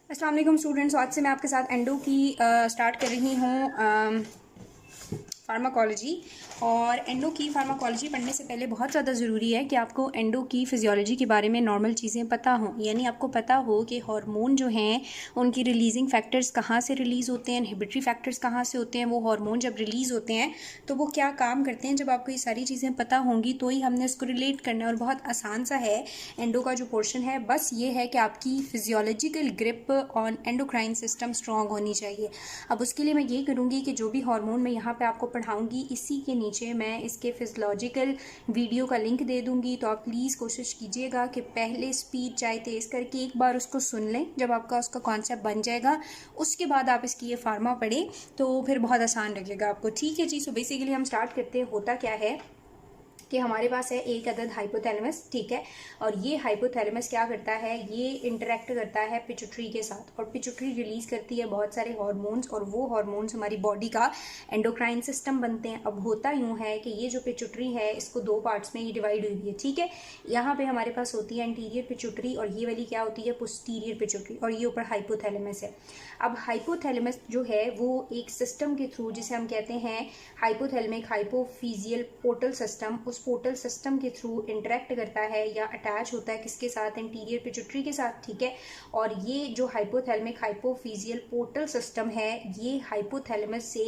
अस्सलाम वालेकुम स्टूडेंट्स। आज से मैं आपके साथ एंडो की स्टार्ट कर रही हूँ फार्माकोलॉजी। और एंडो की फार्माकोलॉजी पढ़ने से पहले बहुत ज़्यादा ज़रूरी है कि आपको एंडो की फिजियोलॉजी के बारे में नॉर्मल चीज़ें पता हों, यानी आपको पता हो कि हार्मोन जो हैं उनकी रिलीजिंग फैक्टर्स कहाँ से रिलीज़ होते हैं, इनहिबिटरी फैक्टर्स कहाँ से होते हैं, वो हार्मोन जब रिलीज़ होते हैं तो वो क्या काम करते हैं। जब आपको ये सारी चीज़ें पता होंगी तो ही हमने इसको रिलेट करना है। और बहुत आसान सा है एंडो का जो पोर्शन है, बस ये है कि आपकी physiological grip on endocrine system strong होनी चाहिए। अब उसके लिए मैं ये करूँगी कि जो भी हार्मोन मैं यहाँ पे आपको पढ़ाऊँगी इसी के नीचे मैं इसके फिजियोलॉजिकल वीडियो का लिंक दे दूँगी, तो आप प्लीज़ कोशिश कीजिएगा कि पहले स्पीड चाहे तेज़ करके एक बार उसको सुन लें। जब आपका उसका कॉन्सेप्ट बन जाएगा उसके बाद आप इसकी ये फार्मा पढ़ें तो फिर बहुत आसान लगेगा आपको। ठीक है जी। सो बेसिकली हम स्टार्ट करते हैं। होता क्या है कि हमारे पास है एक अदद हाइपोथैलेमस, ठीक है। और ये हाइपोथैलेमस क्या करता है, ये इंटरेक्ट करता है पिट्यूटरी के साथ, और पिट्यूटरी रिलीज करती है बहुत सारे हार्मोन्स, और वो हार्मोन्स हमारी बॉडी का एंडोक्राइन सिस्टम बनते हैं। अब होता यूँ है कि ये जो पिट्यूटरी है इसको दो पार्ट्स में ये डिवाइड हुई है, ठीक है। यहाँ पे हमारे पास होती है एंटीरियर पिट्यूटरी और ये वाली क्या होती है, पोस्टीरियर पिट्यूटरी, और ये ऊपर हाइपोथैलेमस है। अब हाइपोथैलेमस जो है वो एक सिस्टम के थ्रू, जिसे हम कहते हैं हाइपोथैलेमिक हाइपोफिजियल पोर्टल सिस्टम, उस पोर्टल सिस्टम के थ्रू इंटरेक्ट करता है या अटैच होता है किसके साथ, एंटीरियर पिट्यूटरी के साथ, ठीक है। और ये जो हाइपोथैलेमिक हाइपोफिजियल पोर्टल सिस्टम है ये हाइपोथैलेमस से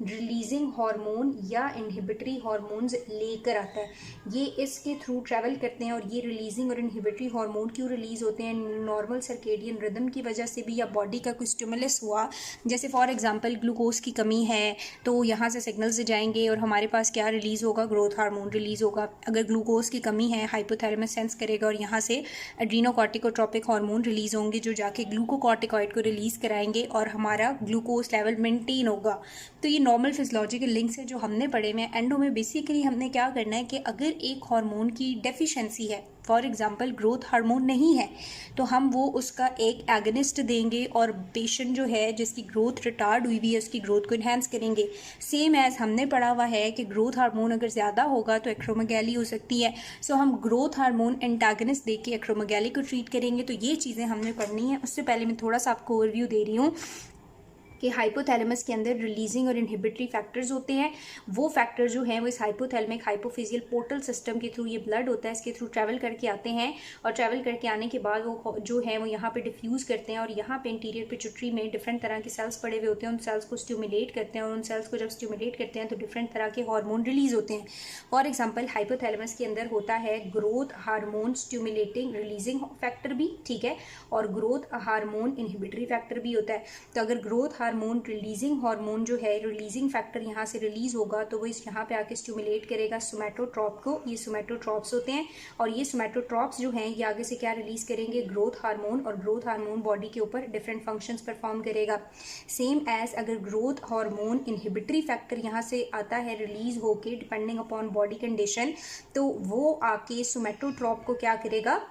रिलीजिंग हार्मोन या इनहिबिटरी हार्मोन्स लेकर आता है। ये इसके थ्रू ट्रैवल करते हैं। और ये रिलीजिंग और इनहिबिटरी हार्मोन क्यों रिलीज होते हैं, नॉर्मल सर्केडियन रिदम की वजह से भी, या बॉडी का कोई स्टिमुलस हुआ, जैसे फॉर एग्जांपल ग्लूकोज की कमी है तो यहाँ से सिग्नल्स जाएंगे और हमारे पास क्या रिलीज होगा, ग्रोथ हार्मोन रिलीज होगा। अगर ग्लूकोज की कमी है हाइपोथैलेमस सेंस करेगा और यहाँ से एड्रीनोकॉर्टिकोट्रोपिक हार्मोन रिलीज होंगे जो जाके ग्लूकोकॉर्टिकॉइड को रिलीज कराएंगे और हमारा ग्लूकोज लेवल मेंटेन होगा। तो ये नॉर्मल फिजियोलॉजिकल लिंक्स है जो हमने पढ़े में। एंडो में बेसिकली हमने क्या करना है कि अगर एक हार्मोन की डेफिशिएंसी है, फॉर एग्जाम्पल ग्रोथ हार्मोन नहीं है, तो हम वो उसका एक एगनिस्ट देंगे और पेशेंट जो है जिसकी ग्रोथ रिटार्ड हुई हुई है उसकी ग्रोथ को इन्हेंस करेंगे। सेम एज हमने पढ़ा हुआ है कि ग्रोथ हार्मोन अगर ज़्यादा होगा तो एक्रोमेगैली हो सकती है। सो हम ग्रोथ हार्मोन एंटागनिस्ट दे के एक्रोमेगैली को ट्रीट करेंगे। तो ये चीज़ें हमने पढ़नी है। उससे पहले मैं थोड़ा सा आपको ओवरव्यू दे रही हूँ कि हाइपोथैलेमस के अंदर रिलीजिंग और इनहिबिटरी फैक्टर्स होते हैं। वो फैक्टर जो हैं वो इस हाइपोथैलेमिक हाइपोफिजियल पोर्टल सिस्टम के थ्रू, ये ब्लड होता है इसके थ्रू ट्रैवल करके आते हैं, और ट्रैवल करके आने के बाद वो जो है वो यहाँ पे डिफ्यूज़ करते हैं, और यहाँ पे इंटीरियर पिट्यूटरी में डिफरेंट तरह के सेल्स पड़े हुए होते हैं। उन सेल्स को स्टिमुलेट करते हैं, और उन सेल्स को जब स्टिमुलेट करते हैं तो डिफरेंट तरह के हार्मोन रिलीज होते हैं। फॉर एग्जाम्पल हाइपोथैलेमस के अंदर होता है growth hormone stimulating releasing factor भी, ठीक है, और ग्रोथ हार्मोन इनहिबिटरी फैक्टर भी होता है। तो अगर ग्रोथ हार्मोन रिलीजिंग हार्मोन जो है, रिलीजिंग फैक्टर यहाँ से रिलीज होगा तो वो इस यहाँ पे आके स्टिमुलेट करेगा सोमैटोट्रॉप को। ये सोमैटोट्रॉप्स होते हैं, और ये सोमैटोट्रॉप्स जो हैं ये आगे से क्या रिलीज करेंगे, ग्रोथ हार्मोन, और ग्रोथ हार्मोन बॉडी के ऊपर डिफरेंट फंक्शंस परफॉर्म करेगा। सेम एज अगर ग्रोथ हार्मोन इनहिबिटरी फैक्टर यहाँ से आता है रिलीज होके डिपेंडिंग अपॉन बॉडी कंडीशन, तो वो आके सोमैटोट्रॉप को क्या करेगा,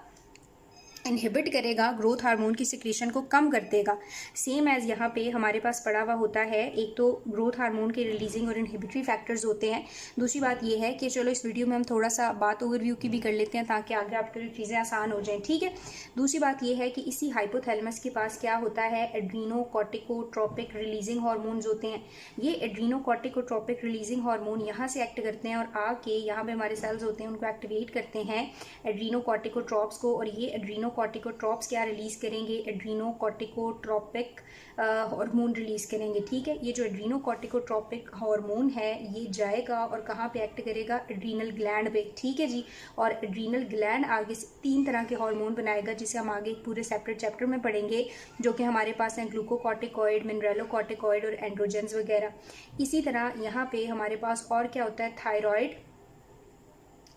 इनहिबिट करेगा, ग्रोथ हार्मोन की सिक्रीशन को कम कर देगा। सेम एज यहाँ पे हमारे पास पड़ा हुआ होता है, एक तो ग्रोथ हार्मोन के रिलीजिंग और इनहिबिटरी फैक्टर्स होते हैं। दूसरी बात ये है कि चलो इस वीडियो में हम थोड़ा सा बात ओवरव्यू की भी कर लेते हैं ताकि आगे आपके लिए चीज़ें आसान हो जाएं, ठीक है। दूसरी बात ये है कि इसी हाइपोथैलेमस के पास क्या होता है, एड्रीनोकॉर्टिकोट्रोपिक रिलीजिंग हार्मोन्स होते हैं। ये एड्रीनोकॉर्टिकोट्रोपिक रिलीजिंग हार्मोन यहाँ से एक्ट करते हैं और आके यहाँ पे हमारे सेल्स होते हैं उनको एक्टिवेट करते हैं एड्रीनोकॉर्टिकोट्रॉप्स को, और ये एड्रीनोकॉर्टिकोट्रॉप्स क्या रिलीज करेंगे, एड्रीनोकॉर्टिकोट्रोपिक हार्मोन रिलीज करेंगे, ठीक है। ये जो एड्रीनोकॉर्टिकोट्रोपिक हार्मोन है ये जाएगा और कहाँ पे एक्ट करेगा, एड्रीनल ग्लैंड पे, ठीक है जी। और एड्रीनल ग्लैंड आगे से तीन तरह के हार्मोन बनाएगा जिसे हम आगे एक पूरे सेपरेट चैप्टर में पढ़ेंगे, जो कि हमारे पास हैं ग्लूकोकॉर्टिकॉइड, मिनरलोकॉर्टिकॉइड और एंड्रोजेंस वगैरह। इसी तरह यहाँ पे हमारे पास और क्या होता है,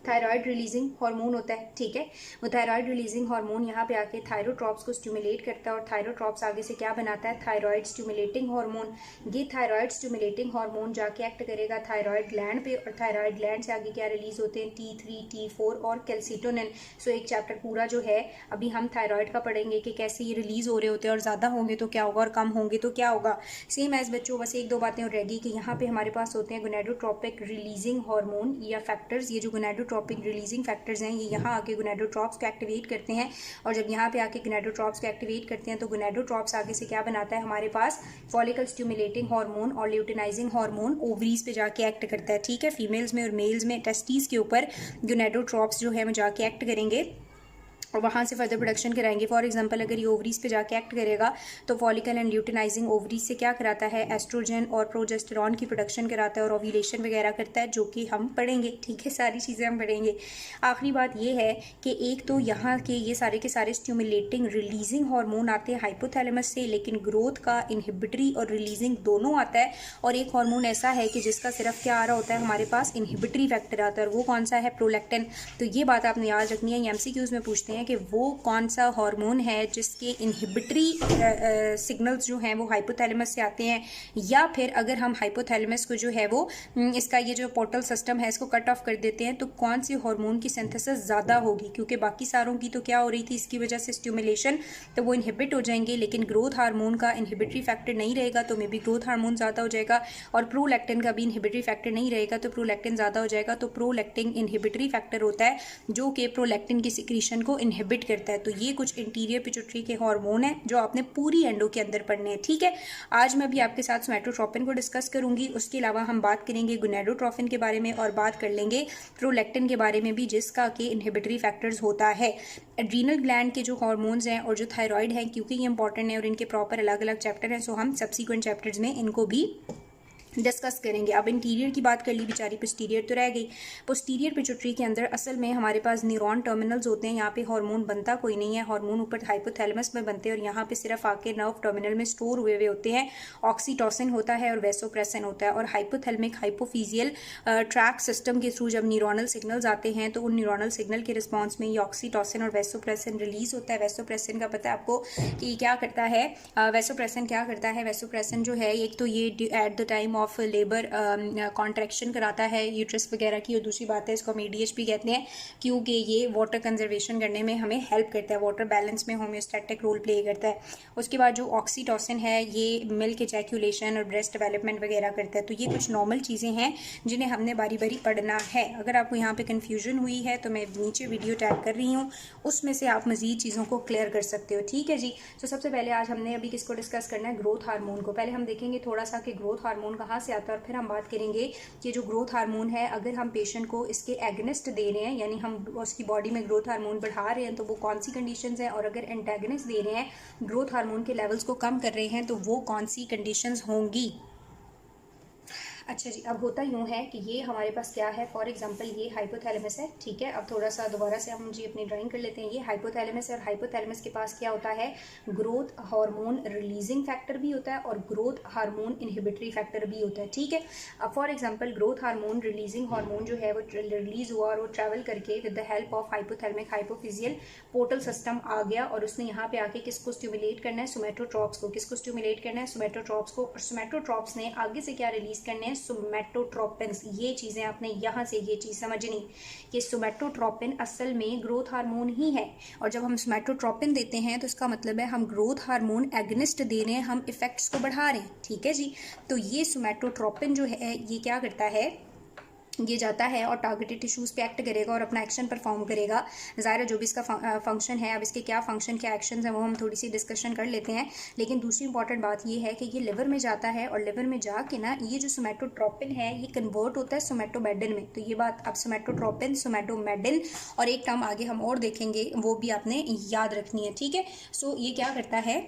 थायराइड रिलीजिंग हार्मोन होता है, ठीक है। वो थायराइड रिलीजिंग हार्मोन यहाँ पे आके थायरोट्रॉप्स को स्टिमुलेट करता है, और थायरोट्रॉप्स आगे से क्या बनाता है, थायराइड स्टिमुलेटिंग हार्मोन। ये थायराइड स्टिमुलेटिंग हार्मोन जाके एक्ट करेगा थायराइड ग्लैंड पे, और थायराइड ग्लैंड से आगे क्या रिलीज होते हैं, T3, T4 और कैल्सिटोनिन। सो एक चैप्टर पूरा जो है अभी हम थायराइड का पढ़ेंगे कि कैसे ये रिलीज हो रहे होते हैं, और ज़्यादा होंगे तो क्या होगा और कम होंगे तो क्या होगा। सेम एज बच्चों बस एक दो बातें और रहेगी कि यहाँ पे हमारे पास होते हैं गोनेडोट्रोपिक रिलीजिंग हार्मोन या फैक्टर्स। ये जो गोनेडोट्रोपिक गोनेडोट्रोपिन रिलीजिंग फैक्टर्स हैं, ये यहाँ आके गोनेडोट्रॉप्स को एक्टिवेट करते हैं। और जब यहाँ पे आके गोनेडोट्रॉप्स को एक्टिवेट करते हैं तो गोनेडोट्रॉप्स आगे से क्या बनाता है हमारे पास, फॉलिकल स्टिमुलेटिंग हार्मोन और ल्यूटिनाइजिंग हार्मोन ओवरीज पे जाके एक्ट करता है। ठीक है, फीमेल्स में और मेल्स में टेस्टिस के ऊपर गोनेडोट्रॉप्स जो है वो जाके एक्ट करेंगे और वहाँ से फर्दर प्रोडक्शन कराएंगे। फॉर एग्जांपल अगर ये ओवरीज पे जाके एक्ट करेगा तो फॉलिकल एंड ल्यूटिनाइजिंग ओवरीज से क्या कराता है, एस्ट्रोजन और प्रोजेस्टेरॉन की प्रोडक्शन कराता है और ओव्यूलेशन वगैरह करता है, जो कि हम पढ़ेंगे। ठीक है, सारी चीज़ें हम पढ़ेंगे। आखिरी बात ये है कि एक तो यहाँ के ये सारे के सारे स्टिमुलेटिंग रिलीजिंग हार्मोन आते हैं हाइपोथैलेमस से, लेकिन ग्रोथ का इनहिबिटरी और रिलीजिंग दोनों आता है। और एक हार्मोन ऐसा है कि जिसका सिर्फ क्या आ रहा होता है हमारे पास, इनहिबिटरी फैक्टर आता है, और वो कौन सा है, प्रोलैक्टिन। तो ये बात आपने याद रखनी है। MCQs में पूछते हैं कि वो कौन सा हार्मोन है जिसके इनहिबिटरी सिग्नल्स जो हैं वो हाइपोथैलेमस से आते हैं, या फिर अगर हम हाइपोथैलेमस को जो है वो इसका ये जो पोर्टल सिस्टम है इसको कट ऑफ कर देते हैं तो कौन से हार्मोन की सिंथेसिस ज़्यादा होगी, क्योंकि बाकी सारों की तो क्या हो रही थी इसकी वजह से स्टिमुलेशन, तो वो इनहिबिट हो जाएंगे, लेकिन ग्रोथ हार्मोन का इनहिबिटरी फैक्टर नहीं रहेगा तो मे बी ग्रोथ हार्मोन ज़्यादा हो जाएगा, और प्रोलैक्टिन का भी इनहिबिटरी फैक्टर नहीं रहेगा तो प्रोलैक्टिन ज़्यादा हो जाएगा। तो प्रोलैक्टिन इनहिबिटरी फैक्टर होता है जो कि प्रोलैक्टिन की सिक्रीशन को इनहिबिट करता है। तो ये कुछ इंटीरियर पिट्यूटरी के हार्मोन हैं जो आपने पूरी एंडो के अंदर पढ़ने हैं। ठीक है, आज मैं भी आपके साथ सोमैटोट्रोपिन को डिस्कस करूंगी, उसके अलावा हम बात करेंगे गोनेडोट्रोपिन के बारे में और बात कर लेंगे प्रोलैक्टिन के बारे में भी, जिसका कि इनहिबिटरी फैक्टर्स होता है। एड्रीनल ग्लैंड के जो हार्मोन्स हैं और जो थायराइड हैं, क्योंकि ये इंपॉर्टेंट है और इनके प्रॉपर अलग अलग चैप्टर हैं, सो हम सब्सिक्वेंट चैप्टर्स में इनको भी डिस्कस करेंगे। अब इंटीरियर की बात कर ली, बेचारी पोस्टीरियर तो रह गई। पोस्टीरियर पिट्यूटरी के अंदर असल में हमारे पास न्यूरॉन टर्मिनल्स होते हैं। यहाँ पे हार्मोन बनता कोई नहीं है, हार्मोन ऊपर हाइपोथैलेमस में बनते हैं और यहाँ पे सिर्फ आके नर्व टर्मिनल में स्टोर हुए हुए होते हैं। ऑक्सीटोसिन होता है और वेसोप्रेसिन होता है, और हाइपोथैलेमिक हाइपोफिजियल ट्रैक सिस्टम के थ्रू जब न्यूरोनल सिग्नल्स आते हैं तो उन न्यूरोनल सिग्नल के रिस्पॉन्स में ये ऑक्सीटोसिन और वेसोप्रेसिन रिलीज होता है। वेसोप्रेसिन का पता है आपको कि क्या करता है, वेसोप्रेसिन क्या करता है, वेसोप्रेसिन जो है एक तो ये at the time of labour contraction कराता है यूट्रस वगैरह की, और दूसरी बात है इसको हम ADH भी कहते हैं क्योंकि ये वाटर कंजर्वेशन करने में हमें हेल्प करता है, वाटर बैलेंस में होम्योस्टैटिक रोल प्ले करता है। उसके बाद जो ऑक्सीटोसिन है ये मिल्क इजैक्यूलेशन और ब्रेस्ट डेवलपमेंट वगैरह करता है। तो ये कुछ नॉर्मल चीज़ें हैं जिन्हें हमने बारी बारी पढ़ना है। अगर आपको यहाँ पे कन्फ्यूजन हुई है तो मैं नीचे वीडियो टैग कर रही हूँ, उसमें से आप मजीद चीज़ों को क्लियर कर सकते हो। ठीक है जी। तो सबसे पहले आज हमने अभी किसको डिस्कस करना है, ग्रोथ हार्मोन को। पहले हम देखेंगे थोड़ा सा कि ग्रोथ हार्मोन कहाँ से आता है, और फिर हम बात करेंगे कि जो ग्रोथ हार्मोन है अगर हम पेशेंट को इसके एगनिस्ट दे रहे हैं, यानी हम उसकी बॉडी में ग्रोथ हार्मोन बढ़ा रहे हैं, तो वो कौन सी कंडीशंस हैं, और अगर एंटागनिस्ट दे रहे हैं, ग्रोथ हार्मोन के लेवल्स को कम कर रहे हैं, तो वो कौन सी कंडीशंस होंगी। अच्छा जी, अब होता यूँ है कि ये हमारे पास क्या है, फॉर एग्जांपल ये हाइपोथैलेमस है। ठीक है, अब थोड़ा सा दोबारा से हम जी अपनी ड्राइंग कर लेते हैं। ये हाइपोथैलेमस है और हाइपोथैलेमस के पास क्या होता है, ग्रोथ हार्मोन रिलीजिंग फैक्टर भी होता है और ग्रोथ हार्मोन इनहिबिटरी फैक्टर भी होता है। ठीक है, अब for example growth hormone releasing hormone जो है वो रिलीज हुआ और वो ट्रैवल करके with the help of hypothalamic hypophyseal portal system आ गया, और उसने यहाँ पे आके किसको स्टिमुलेट करना है, सोमैटोट्रॉप्स को। किसको स्टिमुलेट करना है, सोमैटोट्रॉप्स को। और सोमैटोट्रॉप्स ने आगे से क्या रिलीज करने हैं, सोमैटोट्रोपिन्स। ये चीजें आपने यहाँ से ये चीज समझनी कि सोमैटोट्रोपिन असल में ग्रोथ हार्मोन ही है, और जब हम सोमैटोट्रोपिन देते हैं तो इसका मतलब है हम ग्रोथ हार्मोन एगनिस्ट दे रहे हैं, हम इफेक्ट्स को बढ़ा रहे हैं। ठीक है जी। तो ये सोमैटोट्रोपिन जो है ये क्या करता है, ये जाता है और टारगेटेड टिश्यूज़ पे एक्ट करेगा और अपना एक्शन परफॉर्म करेगा। ज़ाहिर है जो भी इसका फंक्शन है, अब इसके क्या फंक्शन क्या एक्शंस हैं वो हम थोड़ी सी डिस्कशन कर लेते हैं। लेकिन दूसरी इंपॉर्टेंट बात ये है कि ये लिवर में जाता है और लिवर में जाके ना ये जो सोमैटोट्रोपिन है ये कन्वर्ट होता है सोमैटोमेडिन में। तो ये बात अब सोमैटोट्रोपिन, सोमैटोमेडिन, और एक टर्म आगे हम और देखेंगे वो भी आपने याद रखनी है। ठीक है, सो ये क्या करता है,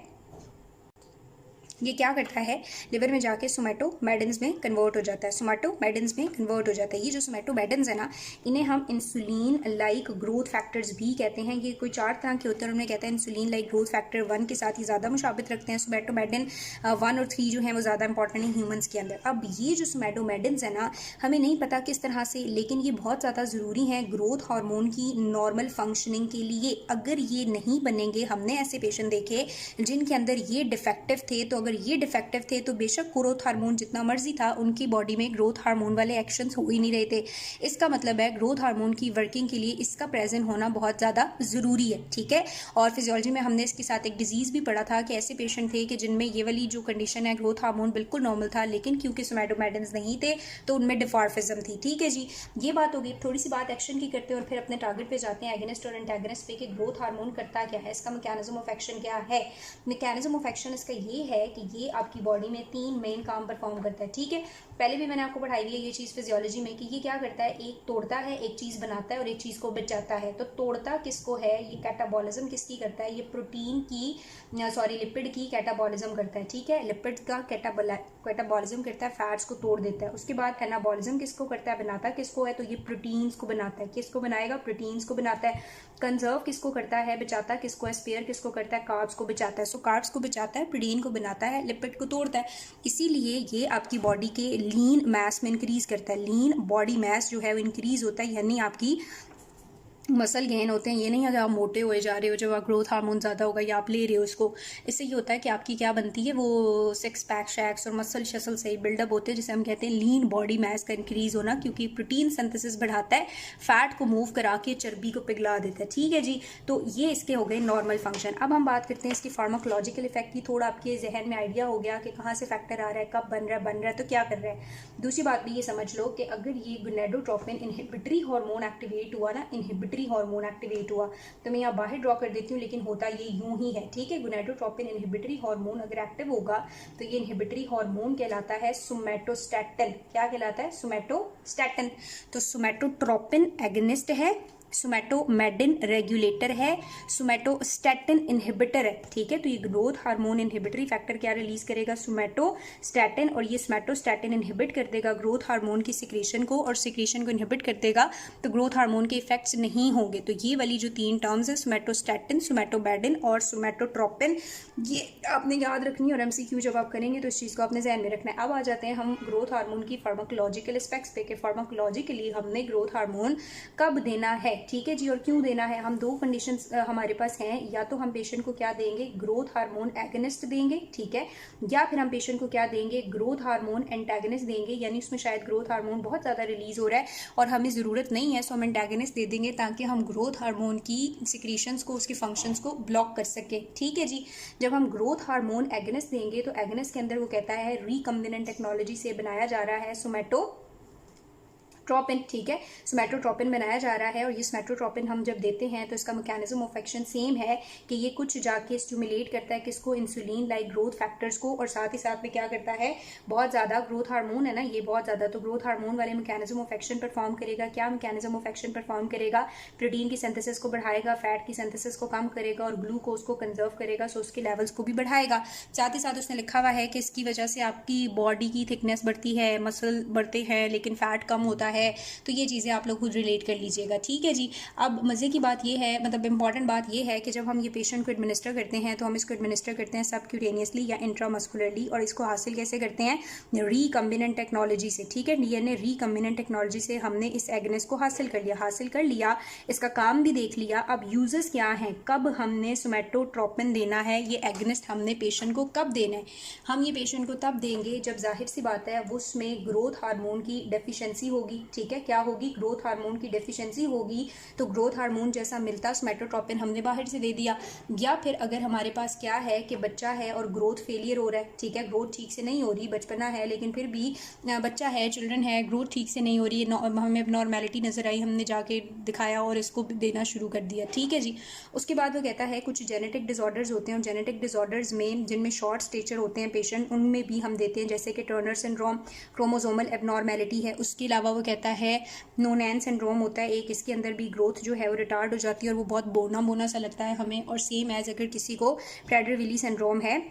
ये क्या करता है, लिवर में जाके सोमैटोमेडिन्स में कन्वर्ट हो जाता है, सोमैटोमेडिन्स में कन्वर्ट हो जाता है। ये जो सोमैटोमेडिन्स है ना, इन्हें हम इंसुलिन लाइक ग्रोथ फैक्टर्स भी कहते हैं। ये कोई 4 तरह के होते हैं, उन्हें कहते हैं इंसुलिन लाइक ग्रोथ फैक्टर 1 के साथ ही ज़्यादा मुशाबित रखते हैं। सोमैटोमेडिन 1 और 3 जो हैं वो ज़्यादा इंपॉर्टेंट है ह्यूमन्स के अंदर। अब ये जो सोमैटोमेडिन्स है ना, हमें नहीं पता किस तरह से, लेकिन ये बहुत ज़्यादा ज़रूरी है ग्रोथ हार्मोन की नॉर्मल फंक्शनिंग के लिए। अगर ये नहीं बनेंगे, हमने ऐसे पेशेंट देखे जिनके अंदर ये डिफेक्टिव थे, तो अगर ये डिफेक्टिव थे तो बेशक ग्रोथ हार्मोन जितना मर्जी था, उनकी बॉडी में ग्रोथ हार्मोन वाले एक्शंस हो ही नहीं रहे थे। इसका मतलब है ग्रोथ हार्मोन की वर्किंग के लिए इसका प्रेजेंट होना बहुत ज़्यादा ज़रूरी है, ठीक है। और फिजियोलॉजी में हमने इसके साथ एक डिजीज़ भी पढ़ा था कि ऐसे पेशेंट थे कि जिनमें ये वाली जो कंडीशन है, ग्रोथ हार्मोन बिल्कुल नॉर्मल था, लेकिन क्योंकि सोमैटोमेटिन्स नहीं थे तो उनमें डिफॉर्फिज्म थी, ठीक है जी। ये बात होगी। थोड़ी सी बात एक्शन की करते हैं और फिर अपने टारगेट पे जाते हैं, एगेनिस्ट और एंटागनिस्ट पे, कि ग्रोथ हार्मोन करता क्या है, इसका मैकेनिज्म ऑफ एक्शन क्या है। मैकेनिज्म ऑफ एक्शन इसका ये है कि ये आपकी बॉडी में 3 मेन काम परफॉर्म करता है, ठीक है। पहले भी मैंने आपको पढ़ाई हुई है ये चीज़ फिजियोलॉजी में कि ये क्या करता है, एक तोड़ता है, एक चीज़ बनाता है और एक चीज़ को बचाता है। तो तोड़ता किसको है, ये कैटाबॉलिज्म किसकी करता है, ये प्रोटीन की लिपिड की कैटाबॉलिज्म करता है, ठीक है। लिपिड का कैटाबॉलिज्म करता है, फैट्स को तोड़ देता है। उसके बाद एनाबॉलिज्म किसको करता है, बनाता किसको है, तो ये प्रोटीन्स को बनाता है। किसको बनाएगा, प्रोटीन्स को बनाता है। कंजर्व किसको करता है, बचाता किसको है, स्पेयर किसको करता है, कार्ब्स को बचाता है। सो कार्ब्स को बचाता है, प्रोटीन को बनाता है, लिपिड को तोड़ता है। इसीलिए ये आपकी बॉडी के लीन मास में इंक्रीज करता है। लीन बॉडी मास जो है वो इंक्रीज होता है, यानी आपकी मसल गेन होते हैं। ये नहीं है कि आप मोटे हुए जा रहे हो जब आप ग्रोथ हार्मोन ज़्यादा होगा या आप ले रहे हो उसको। इससे ये होता है कि आपकी क्या बनती है, वो सिक्स पैक शैक्स और मसल शसल से बिल्डअप होते हैं, जिसे हम कहते हैं लीन बॉडी मास का इंक्रीज होना, क्योंकि प्रोटीन सिंथेसिस बढ़ाता है, फैट को मूव करा के चर्बी को पिघला देता है, ठीक है जी। तो ये इसके हो गए नॉर्मल फंक्शन। अब हम बात करते हैं इसकी फार्माकोलॉजिकल इफेक्ट की। थोड़ा आपके जहन में आइडिया हो गया कि कहाँ से फैक्टर आ रहा है, कब बन रहा है तो क्या कर रहा है। दूसरी बात भी ये समझ लो कि अगर ये गोनेडोट्रोपिन इनहिबिटरी हार्मोन एक्टिवेट हुआ ना, इनहिबिटरी हार्मोन एक्टिवेट हुआ, तो मैं यहाँ बाहर ड्रॉ कर देती हूँ, लेकिन होता ये यूं ही है, ठीक है। गोनेडोट्रोपिन इनहिबिटरी हार्मोन अगर एक्टिव होगा तो ये इनहिबिटरी हार्मोन कहलाता है सोमैटोस्टैटिन। क्या कहलाता है, सोमैटोस्टैटिन। तो सोमैटोट्रोपिन एगनिस्ट है, सोमैटोमेडिन रेगुलेटर है, सोमैटोस्टैटिन इनहिबिटर है, ठीक है। तो ये ग्रोथ हार्मोन इनहिबिटरी फैक्टर क्या रिलीज करेगा, सोमैटोस्टैटिन, और ये सोमैटोस्टैटिन इनहिबिट कर देगा ग्रोथ हार्मोन की सिक्रीशन को, और सिक्रीशन को इनहिबिट कर देगा तो ग्रोथ हार्मोन के इफेक्ट्स नहीं होंगे। तो ये वाली जो 3 टर्म्स है, सोमैटोस्टैटिन, सोमैटोमेडिन और सोमैटोट्रोपिन, ये आपने याद रखनी है और एमसीक्यू जब आप करेंगे तो इस चीज़ को आपने ध्यान में रखना है। अब आ जाते हैं हम ग्रोथ हार्मोन की फार्माकोलॉजिकल एस्पेक्ट्स पे, कि फार्माकोलॉजिकली हमने ग्रोथ हार्मोन कब देना है, ठीक है जी, और क्यों देना है। हम 2 कंडीशंस हमारे पास हैं, या तो हम पेशेंट को क्या देंगे, ग्रोथ हार्मोन एगनिस्ट देंगे, ठीक है, या फिर हम पेशेंट को क्या देंगे, ग्रोथ हार्मोन एंटागनिस्ट देंगे, यानी उसमें शायद ग्रोथ हार्मोन बहुत ज़्यादा रिलीज हो रहा है और हमें ज़रूरत नहीं है, सो हम एंटागनिस्ट दे देंगे ताकि हम ग्रोथ हार्मोन की सिक्रीशंस को, उसके फंक्शंस को ब्लॉक कर सके, ठीक है जी। जब हम ग्रोथ हार्मोन एगनिस्ट देंगे तो एगनिस्ट के अंदर वो कहता है रिकम्बिनेंट टेक्नोलॉजी से बनाया जा रहा है सोमैटोट्रोपिन, ठीक है, सोमैटोट्रोपिन बनाया जा रहा है। और ये सोमैटोट्रोपिन हम जब देते हैं तो इसका मैकेनिज्म ऑफ एक्शन सेम है कि ये कुछ जाके स्टिमुलेट करता है किसको, इंसुलिन लाइक ग्रोथ फैक्टर्स को, और साथ ही साथ में क्या करता है, बहुत ज़्यादा ग्रोथ हार्मोन है ना ये, बहुत ज़्यादा, तो ग्रोथ हार्मोन वाले मैकेनिज्म ऑफ एक्शन परफॉर्म करेगा। क्या मैकेनिज्म ऑफ एक्शन परफॉर्म करेगा, प्रोटीन की सिंथेसिस को बढ़ाएगा, फैट की सिंथेसिस को कम करेगा और ग्लूकोज को कंजर्व करेगा, सो उसके लेवल्स को भी बढ़ाएगा। साथ ही साथ उसने लिखा हुआ है कि इसकी वजह से आपकी बॉडी की थिकनेस बढ़ती है, मसल बढ़ते हैं, लेकिन फैट कम होता है। तो ये चीज़ें आप लोग खुद रिलेट कर लीजिएगा, ठीक है जी। अब मज़े की बात ये है, मतलब इंपॉर्टेंट बात ये है कि जब हम ये पेशेंट को एडमिनिस्टर करते हैं तो हम इसको एडमिनिस्टर करते हैं सबक्यूटेनियसली या इंट्रामस्कुलरली, और इसको हासिल कैसे करते हैं, रिकम्बिनेंट टेक्नोलॉजी से, ठीक है। डीएनए रिकम्बिनेंट टेक्नोलॉजी से हमने इस एगनिस्ट को हासिल कर लिया, इसका काम भी देख लिया। अब यूजर्स क्या हैं, कब हमने सोमैटोट्रोपिन देना है, ये एगनिस्ट हमने पेशेंट को कब देना है, हम ये पेशेंट को तब देंगे जब जाहिर सी बात है उसमें ग्रोथ हार्मोन की डेफिशिएंसी होगी, ठीक है। क्या होगी, ग्रोथ हार्मोन की डेफिशिएंसी होगी, तो ग्रोथ हार्मोन जैसा मिलता सोमैटोट्रोपिन हमने बाहर से दे दिया। या फिर अगर हमारे पास क्या है कि बच्चा है और ग्रोथ फेलियर हो रहा है, ठीक है, ग्रोथ ठीक से नहीं हो रही, बचपना है लेकिन फिर भी बच्चा है, चिल्ड्रन है, ग्रोथ ठीक से नहीं हो रही है, हमें नॉर्मेलिटी नजर आई, हमने जाके दिखाया और इसको देना शुरू कर दिया, ठीक है जी। उसके बाद वो कहता है कुछ जेनेटिक डिसऑर्डर्स होते हैं, और जेनेटिक डिसऑर्डर्स में जिनमें शॉर्ट स्टेचर होते हैं पेशेंट, उनमें भी हम देते हैं, जैसे कि टर्नर सिंड्रोम, क्रोमोसोमल एबनॉर्मेलिटी है। उसके अलावा वो कहता है नोनेन सिंड्रोम होता है एक, इसके अंदर भी ग्रोथ जो है वो रिटार्ड हो जाती है और वो बहुत बोना बोना सा लगता है हमें, और सेम एज अगर किसी को प्रेडर विली सिंड्रोम है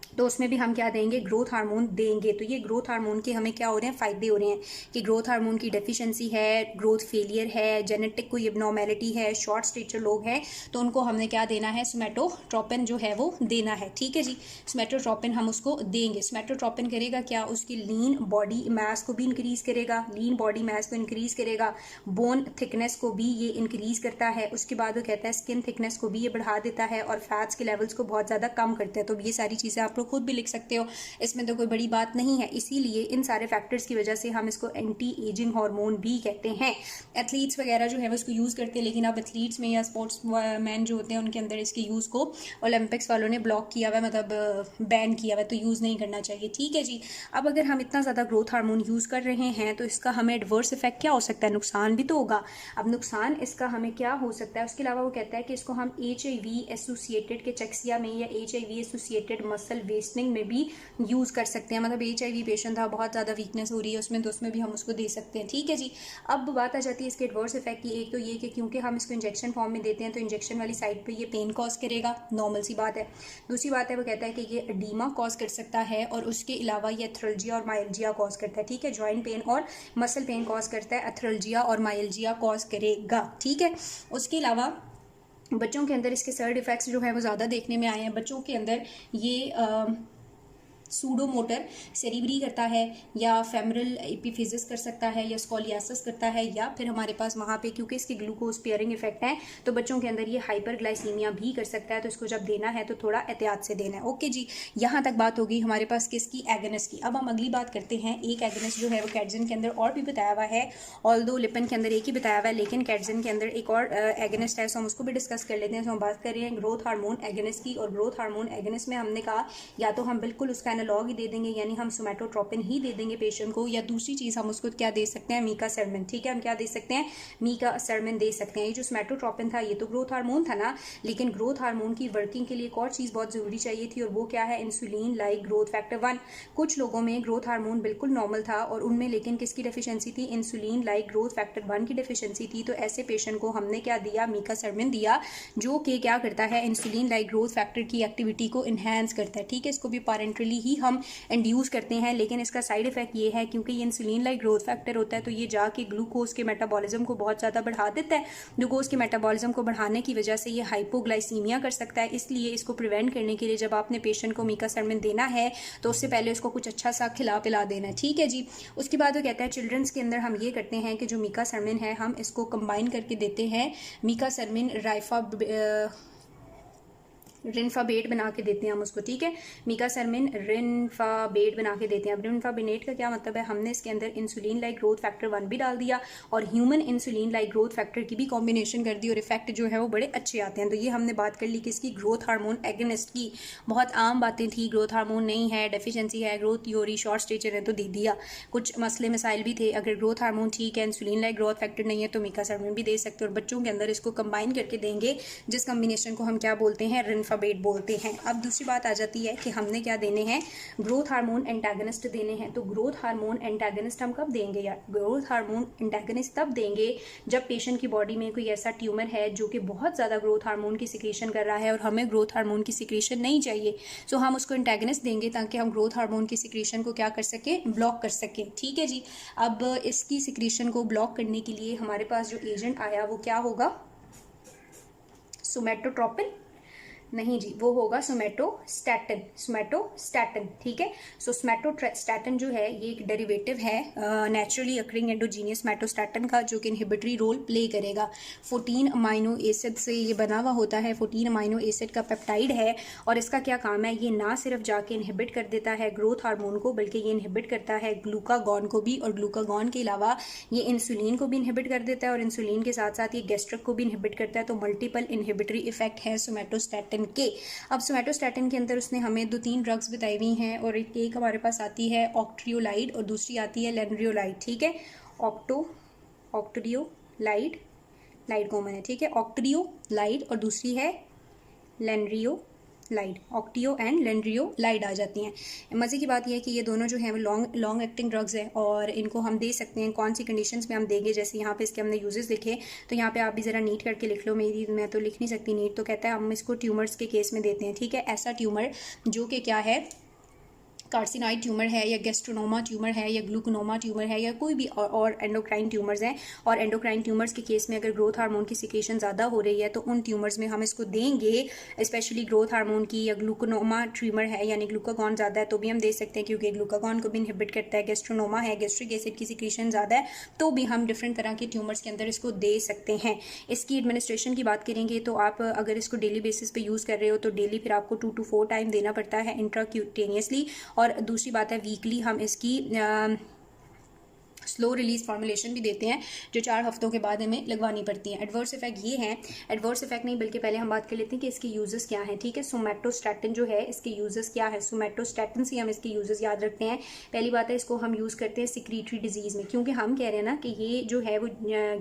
तो उसमें भी हम क्या देंगे, ग्रोथ हार्मोन देंगे। तो ये ग्रोथ हार्मोन के हमें क्या हो रहे हैं, फ़ायदे हो रहे हैं कि ग्रोथ हार्मोन की डेफिशिएंसी है, ग्रोथ फेलियर है, जेनेटिक कोई एबनॉर्मेलिटी है, शॉर्ट स्टेचर लोग हैं, तो उनको हमने क्या देना है, सोमैटोट्रोपिन जो है वो देना है, ठीक है जी। सोमैटोट्रोपिन हम उसको देंगे। सोमैटोट्रोपिन करेगा क्या, उसकी लीन बॉडी मास को भी इंक्रीज़ करेगा, लीन बॉडी मास को इंक्रीज़ करेगा, बोन थिकनेस को भी ये इंक्रीज़ करता है। उसके बाद वो कहता है स्किन थिकनेस को भी ये बढ़ा देता है और फैट्स के लेवल्स को बहुत ज़्यादा कम करता है। तो ये सारी चीज़ें आप लोग खुद भी लिख सकते हो, इसमें तो कोई बड़ी बात नहीं है। इसीलिए इन सारे फैक्टर्स की वजह से हम इसको एंटी एजिंग हार्मोन भी कहते हैं। एथलीट्स वगैरह जो है वो इसको यूज़ करते हैं, लेकिन अब एथलीट्स में या स्पोर्ट्स मैन जो होते हैं उनके अंदर इसके यूज़ को ओलंपिक्स वालों ने ब्लॉक किया हुआ है, मतलब बैन किया हुआ है, तो यूज़ नहीं करना चाहिए। ठीक है जी। अब अगर हम इतना ज़्यादा ग्रोथ हार्मोन यूज़ कर रहे हैं तो इसका हमें एडवर्स इफेक्ट क्या हो सकता है, नुकसान भी तो होगा। अब नुकसान इसका हमें क्या हो सकता है, उसके अलावा वो कहता है कि इसको हम HIV एसोसिएटेड कैचेक्सिया में या HIV एसोसिएटेड मसल वेस्टनिंग में भी यूज़ कर सकते हैं। मतलब HIV पेशेंट था, बहुत ज़्यादा वीकनेस हो रही है उसमें, तो उसमें भी हम उसको दे सकते हैं। ठीक है जी। अब बात आ जाती है इसके एडवर्स इफेक्ट की। एक तो ये कि क्योंकि हम इसको इंजेक्शन फॉर्म में देते हैं तो इंजेक्शन वाली साइड पे ये पेन कॉज करेगा, नॉर्मल सी बात है। दूसरी बात है वो कहता है कि ये एडीमा कॉज कर सकता है, और उसके अलावा ये एथ्रल्जिया और माइल्जिया कॉज करता है। ठीक है, जॉइंट पेन और मसल पेन कॉज करता है, एथ्रल्जिया और माइल्जिया कॉज करेगा। ठीक है। उसके अलावा बच्चों के अंदर इसके साइड इफेक्ट्स जो है वो ज़्यादा देखने में आए हैं। बच्चों के अंदर ये सूडोमोटर सेरिब्री करता है, या फेमरल एपिफिजिस कर सकता है, या स्कोलियासिस करता है, या फिर हमारे पास वहाँ पे क्योंकि इसके ग्लूकोज पेयरिंग इफेक्ट है तो बच्चों के अंदर ये हाइपरग्लाइसीमिया भी कर सकता है। तो इसको जब देना है तो थोड़ा एहतियात से देना है। ओके जी, यहाँ तक बात होगी हमारे पास किसकी, एगोनिस्ट की। अब हम अगली बात करते हैं। एक एगोनिस्ट जो है वो कैटजिन के अंदर और भी बताया हुआ है, ऑल्दो लिपिन के अंदर एक ही बताया हुआ है, लेकिन कैटजिन के अंदर एक और एगोनिस्ट है, सो हम उसको भी डिस्कस कर लेते हैं। सो हम बात कर रहे हैं ग्रोथ हार्मोन एगोनिस्ट की। और ग्रोथ हार्मोन एगोनिस्ट में हमने कहा या तो हम बिल्कुल उसका एनालॉग ही दे देंगे, यानी हम सोमैटोट्रोपिन ही दे देंगे पेशेंट को, या दूसरी चीज़ हम उसको क्या दे सकते हैं, मीकासेरमिन। ठीक है, हम क्या दे सकते हैं, मीकासेरमिन दे सकते हैं। ये जो सोमैटोट्रोपिन था ये तो ग्रोथ हार्मोन था ना, लेकिन ग्रोथ हार्मोन की वर्किंग के लिए एक और चीज़ बहुत ज़रूरी चाहिए थी, और वो क्या है, इंसुलिन लाइक ग्रोथ फैक्टर 1। कुछ लोगों में ग्रोथ हार्मोन बिल्कुल नॉर्मल था और उनमें लेकिन किसकी डेफिशिएंसी थी, इंसुलिन लाइक ग्रोथ फैक्टर 1 की डेफिशिएंसी थी। तो ऐसे पेशेंट को हमने क्या दिया, मीकासेरमिन दिया, जो कि क्या करता है, इंसुलिन लाइक ग्रोथ फैक्टर की एक्टिविटी को इन्हेंस करता है। ठीक है, इसको भी पैरेंटली ही हम इंड्यूस करते हैं, लेकिन इसका साइड इफेक्ट ये है क्योंकि ये इंसुलिन लाइक ग्रोथ फैक्टर होता है तो ये जाके ग्लूकोज के मेटाबॉलिज्म को बहुत ज़्यादा बढ़ा देता है। ग्लूकोज के मेटाबॉलिज्म को बढ़ाने की वजह से ये हाइपोग्लाइसीमिया कर सकता है। इसलिए इसको प्रिवेंट करने के लिए जब आपने पेशेंट को मीकासेरमिन देना है तो उससे पहले उसको कुछ अच्छा सा खिला पिला देना है। ठीक है जी। उसके बाद वो कहता है चिल्ड्रंस के अंदर हम ये करते हैं कि जो मीकासेरमिन है हम इसको कंबाइन करके देते हैं, मीकासेरमिन रिनफाबेट बना के देते हैं हम उसको। ठीक है, मीकासेरमिन रिनफाबेट बना के देते हैं। अब रिनफाबेनेट का क्या मतलब है, हमने इसके अंदर इंसुलिन लाइक ग्रोथ फैक्टर 1 भी डाल दिया और human insulin like growth factor की भी कॉम्बिनेशन कर दी, और इफेक्ट जो है वो बड़े अच्छे आते हैं। तो ये हमने बात कर ली किसकी, ग्रोथ हार्मोन एगोनिस्ट की। बहुत आम बातें थी, ग्रोथ हार्मोन नहीं है, डेफिशिएंसी है, ग्रोथ थ्योरी शॉर्ट स्टेचर है तो दे दिया। कुछ मसले मसाइल भी थे, अगर ग्रोथ हार्मोन ठीक है, इंसुलिन लाइक ग्रोथ फैक्टर नहीं है तो मीकासेरमिन भी दे सकते हैं, और बच्चों के अंदर इसको कंबाइन करके देंगे, जिस कॉम्बिनेशन को हम क्या बोलते हैं, रिनफाबेट बोलते हैं। अब दूसरी बात आ जाती है कि हमने क्या देने हैं, ग्रोथ हार्मोन एंटागनिस्ट देने हैं। तो ग्रोथ हार्मोन एंटागनिस्ट हम कब देंगे यार, ग्रोथ हार्मोन एंटागनिस्ट तब देंगे जब पेशेंट की बॉडी में कोई ऐसा ट्यूमर है जो कि बहुत ज़्यादा ग्रोथ हार्मोन की सिक्रीशन कर रहा है और हमें ग्रोथ हार्मोन की सिक्रीशन नहीं चाहिए। सो हम उसको एंटागनिस्ट देंगे ताकि हम ग्रोथ हार्मोन की सिक्रीशन को क्या कर सकें, ब्लॉक कर सकें। ठीक है जी। अब इसकी सिक्रीशन को ब्लॉक करने के लिए हमारे पास जो एजेंट आया वो क्या होगा, सोमैटोट्रोपिन नहीं जी, वो होगा सोमैटोस्टैटिन। सोमैटोस्टैटिन, ठीक है। सो सोमैटोस्टैटिन जो है ये एक डेरिवेटिव है नेचुरली अकरिंग एंडोजीनियस सोमैटोस्टैटिन का, जो कि इनहिबिटरी रोल प्ले करेगा। 14 अमाइनो एसिड से ये बना हुआ होता है, 14 अमाइनो एसिड का पेप्टाइड है, और इसका क्या काम है, ये ना सिर्फ जाके इनहिबिट कर देता है ग्रोथ हार्मोन को, बल्कि ये इनहिबिट करता है ग्लूकागॉन को भी, और ग्लूकागॉन के अलावा ये इंसुलिन को भी इनहिबिट कर देता है, और इंसुलिन के साथ साथ ये गैस्ट्रिक को भी इनहिबिट करता है। तो मल्टीपल इनहिबिटरी इफेक्ट है सोमैटोस्टैटिन के। अब सोमैटोस्टैटिन के अंदर उसने हमें 2-3 ड्रग्स बताई हुई हैं, और एक हमारे पास आती है ऑक्ट्रियोलाइड और दूसरी आती है लेनरियोलाइड। ठीक है, ऑक्ट्रियोलाइड, लाइड कॉमन है, ठीक है, ऑक्ट्रियोलाइड और दूसरी है लेनरियोलाइड। ऑक्टियो एंड लेनरियोलाइड आ जाती हैं। मज़े की बात यह है कि ये दोनों जो है वो लॉन्ग एक्टिंग ड्रग्स हैं, और इनको हम दे सकते हैं कौन सी कंडीशंस में हम देंगे। जैसे यहाँ पे इसके हमने यूजेस लिखे, तो यहाँ पे आप भी ज़रा नीट करके लिख लो, मैं तो लिख नहीं सकती नीट। तो कहता है हम इसको ट्यूमर्स के केस में देते हैं। ठीक है, ऐसा ट्यूमर जो कि क्या है, कार्सिनॉइड ट्यूमर है या गैस्ट्रोनोमा ट्यूमर है या ग्लूकोनोमा ट्यूमर है या कोई भी और एंडोक्राइन ट्यूमर्स हैं, और एंडोक्राइन ट्यूमर्स के केस में अगर ग्रोथ हार्मोन की सिक्रेशन ज़्यादा हो रही है तो उन ट्यूमर्स में हम इसको देंगे, स्पेशली ग्रोथ हार्मोन की। या ग्लूकोनोमा ट्यूमर है यानी ग्लूकागॉन ज़्यादा है तो भी हम दे सकते हैं, क्योंकि ग्लूकागॉन को भी इनहिबिट करता है। गैस्ट्रोनोमा है, गैस्ट्रिक एसिड की सिक्रेशन ज़्यादा है तो भी हम डिफरेंट तरह के ट्यूमर्स के अंदर इसको दे सकते हैं। इसकी एडमिनिस्ट्रेशन की बात करेंगे तो आप अगर इसको डेली बेसिस पे यूज़ कर रहे हो तो डेली फिर आपको 2 to 4 टाइम देना पड़ता है इंट्राक्यूटेनियसली। और दूसरी बात है वीकली हम इसकी स्लो रिलीज फॉर्मुलेशन भी देते हैं जो 4 हफ्तों के बाद हमें लगवानी पड़ती है। एडवर्स इफेक्ट ये हैं, एडवर्स इफेक्ट नहीं बल्कि पहले हम बात कर लेते हैं कि इसके यूजेस क्या हैं। ठीक है, सोमैटोस्टैटिन जो है इसके यूजेस क्या है। सोमैटोस्टैटिन से हम इसके यूजेस याद रखते हैं। पहली बात है इसको हम यूज़ करते हैं सिक्रीटरी डिजीज़ में, क्योंकि हम कह रहे हैं ना कि ये जो है वो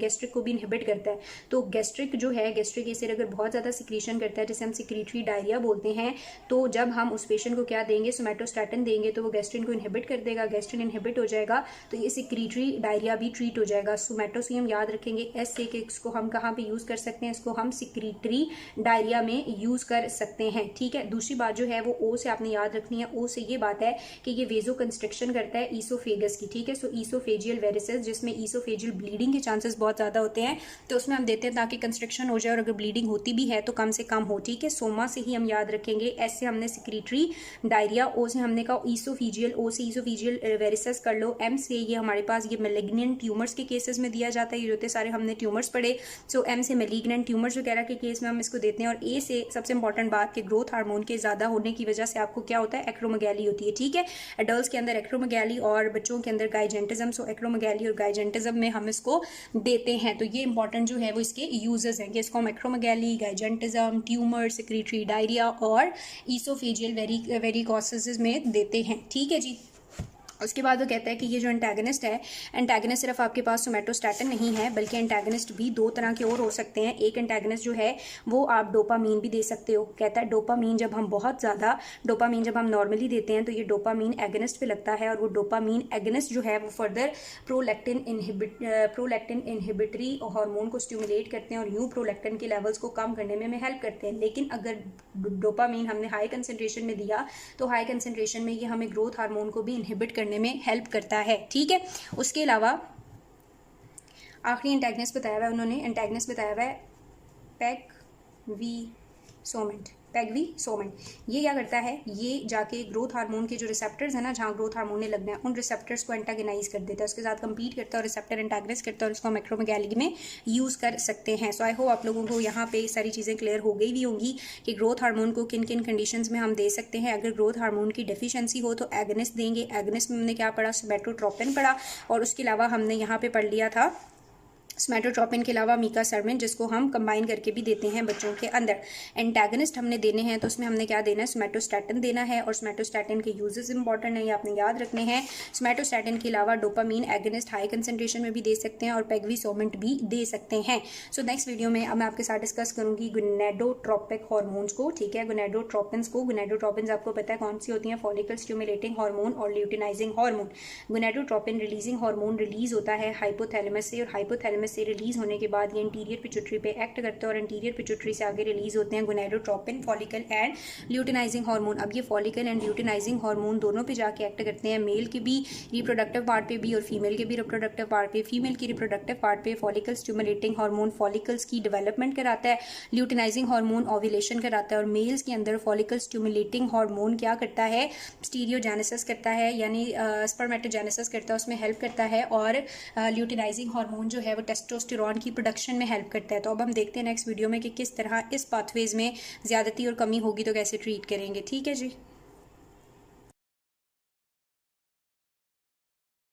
गैस्ट्रिक को भी इनहिबिट करता है। तो गैस्ट्रिक जो है, गैस्ट्रिक एसिड अगर बहुत ज़्यादा सिक्रीशन करता है जिसे हम सिक्रीटरी डायरिया बोलते हैं, तो जब हम उस पेशेंट को क्या देंगे, सोमैटोस्टैटिन देंगे तो वो गैस्ट्रिन को इनहिबिट कर देगा। गैस्ट्रिन इनहिबिट हो जाएगा तो ये सिक्रीटरी डायरिया भी ट्रीट हो जाएगा। सोमैटो से हम याद रखेंगे एस से कि इसको हम कहाँ पे यूज़ कर सकते हैं, इसको हम सिक्रीटरी डायरिया में यूज़ कर सकते हैं। ठीक है, दूसरी बात जो है वो ओ से आपने याद रखनी है। ओ से ये बात है कि ये वेजो कंस्ट्रिक्शन करता है ईसोफेगस की। ठीक है, सो ईसोफेजियल वेरिसेस जिसमें ईसोफेजियल ब्लीडिंग के चांसेस बहुत ज़्यादा होते हैं तो उसमें हम देते हैं ताकि कंस्ट्रिक्शन हो जाए, और अगर ब्लीडिंग होती भी है तो कम से कम हो। ठीक है, सोमा से ही हम याद रखेंगे। एस से हमने सिक्रीटरी डायरिया, ओ से हमने कहा ईसोफेजियल, ओ से ईसोफेजियल वेरिसेस कर लो। एम से ये हमारे पास ये मैलिग्नेंट ट्यूमर्स के केसेस में दिया जाता है। ये होते सारे हमने ट्यूमर्स पढ़े। सो एम से मैलिग्नेंट ट्यूमर्स वगैरह के केस में हम इसको देते हैं। और ए से सबसे इंपॉर्टेंट बात कि ग्रोथ हार्मोन के ज़्यादा होने की वजह से आपको क्या होता है, एक्रोमेगैली होती है। ठीक है, एडल्ट्स के अंदर एक्रोमेगैली और बच्चों के अंदर गाइजेंटिज्म। सो एक्रोमेगैली और गाइजेंटिज्म में हम इसको देते हैं। तो ये इंपॉर्टेंट जो है वो इसके यूजेस हैं कि इसको हम एक्रोमेगैली, गाइजेंटिज्म, ट्यूमर, सिक्रीटरी डायरिया और ईसोफेजियल वेरिकोसिस में देते हैं। ठीक है जी। उसके बाद वो कहता है कि ये जो एंटागनिस्ट है, एंटागनिस्ट सिर्फ आपके पास सोमैटोस्टैटिन नहीं है बल्कि एंटागनिस्ट भी 2 तरह के और हो सकते हैं। एक एंटागनिस्ट जो है वो आप डोपामीन भी दे सकते हो। कहता है डोपामीन जब हम बहुत ज़्यादा, डोपामीन जब हम नॉर्मली देते हैं तो ये डोपामीन एगनिस्ट पे लगता है, और वो डोपामीन एगनिस्ट जो है वो फर्दर प्रोलैक्टिन इनहिबिटरी हार्मोन को स्टिमुलेट करते हैं और यूँ प्रोलैक्टिन के लेवल्स को कम करने में हेल्प करते हैं। लेकिन अगर डोपामीन हमने हाई कंसनट्रेशन में दिया तो हाई कंसनट्रेशन में ये हमें ग्रोथ हार्मोन को भी इनहिबिट करने में हेल्प करता है। ठीक है, उसके अलावा आखिरी एंटागनिस्ट बताया हुआ है उन्होंने, एंटागनिस्ट बताया हुआ है पेगवीसोमेंट। पेगवीसोमेंट ये क्या करता है, ये जाके ग्रोथ हार्मोन के जो रिसेप्टर्स है ना, जहाँ ग्रोथ हार्मोन ने लगना है, उन रिसेप्टर्स को एंटागनाइज कर देता है, उसके साथ कंपीट करता है और रिसेप्टर एंटागनाइज करता है और उसको हम एक्रोमेगैली में यूज़ कर सकते हैं। सो आई होप आप लोगों को यहाँ पे सारी चीज़ें क्लियर हो गई भी होंगी कि ग्रोथ हार्मोन को किन किन कंडीशंस में हम दे सकते हैं। अगर ग्रोथ हार्मोन की डेफिशिएंसी हो तो एगनिस्ट देंगे। एगनिस्ट में हमने क्या पढ़ा, सोमैटोट्रोपिन पढ़ा, और उसके अलावा हमने यहाँ पे पढ़ लिया था सोमैटोट्रोपिन के अलावा मीकासर्मिन, जिसको हम कंबाइन करके भी देते हैं बच्चों के अंदर। एंटागनिस्ट हमने देने हैं तो उसमें हमने क्या देना है, सोमैटोस्टैटिन देना है, और सोमैटोस्टैटिन के यूजेस इंपॉर्टेंट हैं, ये आपने याद रखने हैं। सोमैटोस्टैटिन के अलावा डोपामीन एगनिस्ट हाई कंसनट्रेशन में भी दे सकते हैं और पेगवीसोमेंट भी दे सकते हैं। सो नेक्स्ट वीडियो में अब मैं आपके साथ डिस्कस करूंगी गोनेडोट्रोपिक हार्मोन्स को। ठीक है, गोनेडोट्रोपिन्स को, गोनेडोट्रोपिन्स आपको पता है कौन सी होती हैं, फॉलिकल स्टिमुलेटिंग हार्मोन और luteinizing hormone. Gonadotropin releasing hormone release होता है हाइपोथैलेमस से, और हाइपोथैलेमस से रिलीज होने के बाद ये इंटीरियर पिट्यूटरी पे एक्ट करते हैं और इंटीरियर पिट्यूटरी से आगे रिलीज होते हैं gonadotropin, follicle and luteinizing hormone. अब ये फॉलिकल एंड ल्यूटिनाइजिंग हार्मोन दोनों पे जाके एक्ट करते हैं, मेल के भी रिप्रोडक्टिव पार्ट पे भी और फीमेल के भी रिप्रोडक्टिव पार्ट पे। फीमेल की रिप्रोडक्टिव पार्ट पे फॉलिकल स्टिमुलेटिंग हार्मोन फॉलिकल्स की डेवलपमेंट कराता है, ल्यूटिनाइजिंग हार्मोन ओव्यूलेशन कराता है, और मेल्स के अंदर फॉलिकल स्टिमुलेटिंग हार्मोन क्या करता है, स्टीरियोजेनेसिस करता है यानी स्पर्मेटोजेनेसिस करता है, उसमें हेल्प करता है, और ल्यूटिनाइजिंग हार्मोन जो है वो टेस्टोस्टेरोन की प्रोडक्शन में हेल्प करता है। तो अब हम देखते हैं नेक्स्ट वीडियो में कि किस तरह इस पाथवेज में ज़्यादती और कमी होगी तो कैसे ट्रीट करेंगे। ठीक है जी।